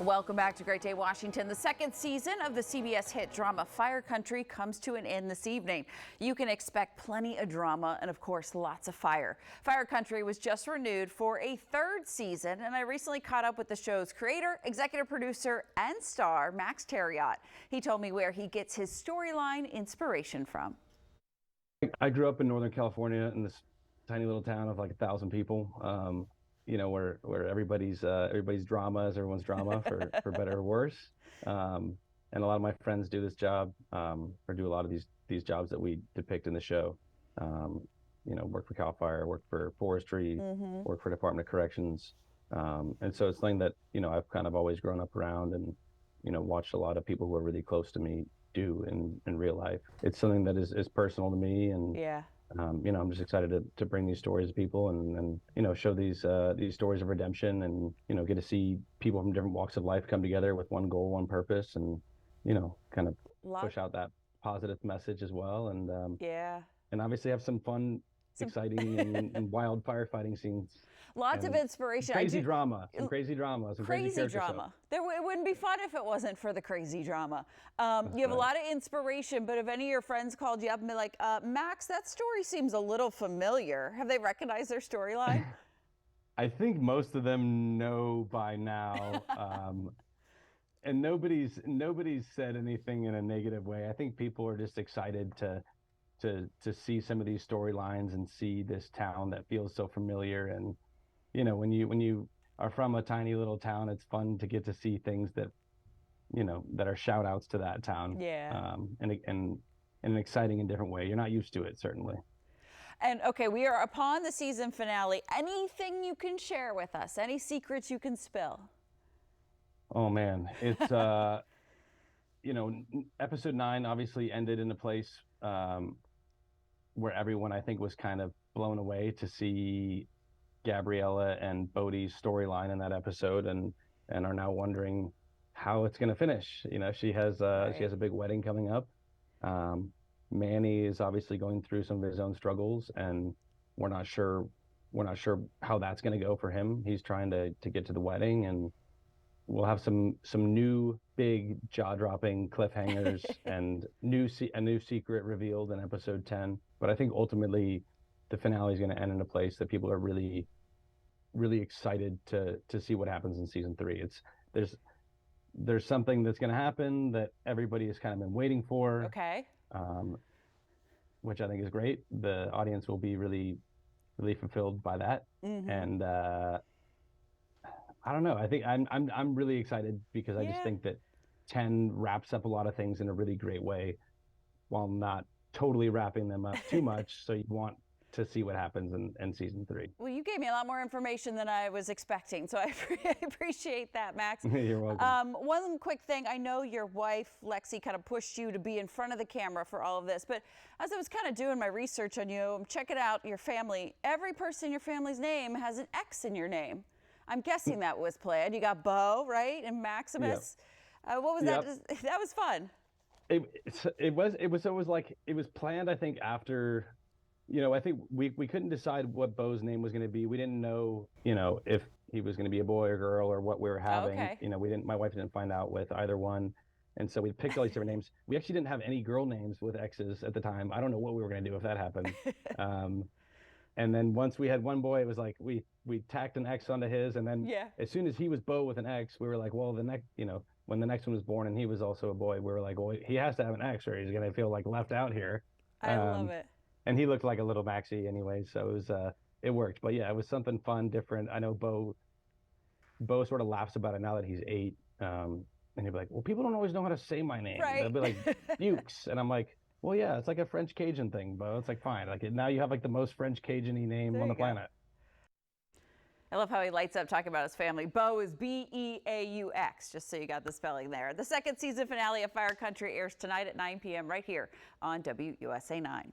Welcome back to Great Day Washington. The second season of the CBS hit drama Fire Country comes to an end this evening. You can expect plenty of drama and, of course, lots of fire. Fire Country was just renewed for a third season, and I recently caught up with the show's creator, executive producer, and star, Max Thieriot. He told me where he gets his storyline inspiration from. I grew up in Northern California in this tiny little town of like 1,000 people. Where everybody's drama is everyone's drama for better or worse. And a lot of my friends do this job, or do a lot of these jobs that we depict in the show. Work for CAL FIRE, work for forestry, work for Department of Corrections. And so it's something that, I've kind of always grown up around and, watched a lot of people who are really close to me do in real life. It's something that is personal to me, and Yeah. I'm just excited to bring these stories to people and show these stories of redemption and, get to see people from different walks of life come together with one goal, one purpose, and, kind of push out that positive message as well. And Yeah. and obviously have some fun, exciting and wild firefighting scenes. Lots of inspiration. Crazy drama, some crazy drama, some crazy character drama. stuff. It wouldn't be fun if it wasn't for the crazy drama. You have a lot of inspiration, but have any of your friends called you up and be like, Max, that story seems a little familiar? Have they recognized their storyline? I think most of them know by now. And nobody's said anything in a negative way. I think people are just excited to see some of these storylines and see this town that feels so familiar. And when you are from a tiny little town, it's fun to get to see things that that are shout outs to that town. Yeah. And in an exciting and different way. You're not used to it, certainly. And okay, we are upon the season finale. Anything you can share with us? Any secrets you can spill? Oh man, it's episode 9 obviously ended in a place where everyone, I think, was kind of blown away to see Gabriella and Bodhi's storyline in that episode, and are now wondering how it's going to finish. She has a big wedding coming up. Manny is obviously going through some of his own struggles, and we're not sure how that's going to go for him. He's trying to get to the wedding, and we'll have some new big jaw-dropping cliffhangers and a new secret revealed in episode 10. But I think ultimately the finale is going to end in a place that people are really, really excited to see what happens in season 3. There's something that's going to happen that everybody has kind of been waiting for. Okay. Which I think is great. The audience will be really, really fulfilled by that. And I don't know. I think I'm really excited because I just think that 10 wraps up a lot of things in a really great way, while not totally wrapping them up too much. So you want to see what happens in season 3. Well, you gave me a lot more information than I was expecting, so I appreciate that, Max. You're welcome. One quick thing, I know your wife, Lexi, kind of pushed you to be in front of the camera for all of this, but as I was kind of doing my research on you, I'm checking out your family. Every person in your family's name has an X in your name. I'm guessing that was planned. You got Bo, right, and Maximus. Yep. What was that? That was fun. It was planned, I think, after. I think we couldn't decide what Bo's name was going to be. We didn't know, if he was going to be a boy or girl or what we were having. Okay. My wife didn't find out with either one. And so we picked all these different names. We actually didn't have any girl names with X's at the time. I don't know what we were going to do if that happened. And then once we had one boy, it was like we tacked an X onto his. And then as soon as he was Bo with an X, we were like, well, when the next one was born and he was also a boy, we were like, well, he has to have an X or he's going to feel like left out here. I love it. And he looked like a little Maxie anyway, so it worked. But yeah, it was something fun, different. I know Bo sort of laughs about it now that he's 8, and he'll be like, "Well, people don't always know how to say my name." Right. They'll be like Bukes, and I'm like, "Well, yeah, it's like a French Cajun thing, Bo. It's like fine. Like now you have like the most French Cajun-y name on the planet." I love how he lights up talking about his family. Bo is B-E-A-U-X, just so you got the spelling there. The second season finale of Fire Country airs tonight at 9 p.m. right here on WUSA 9.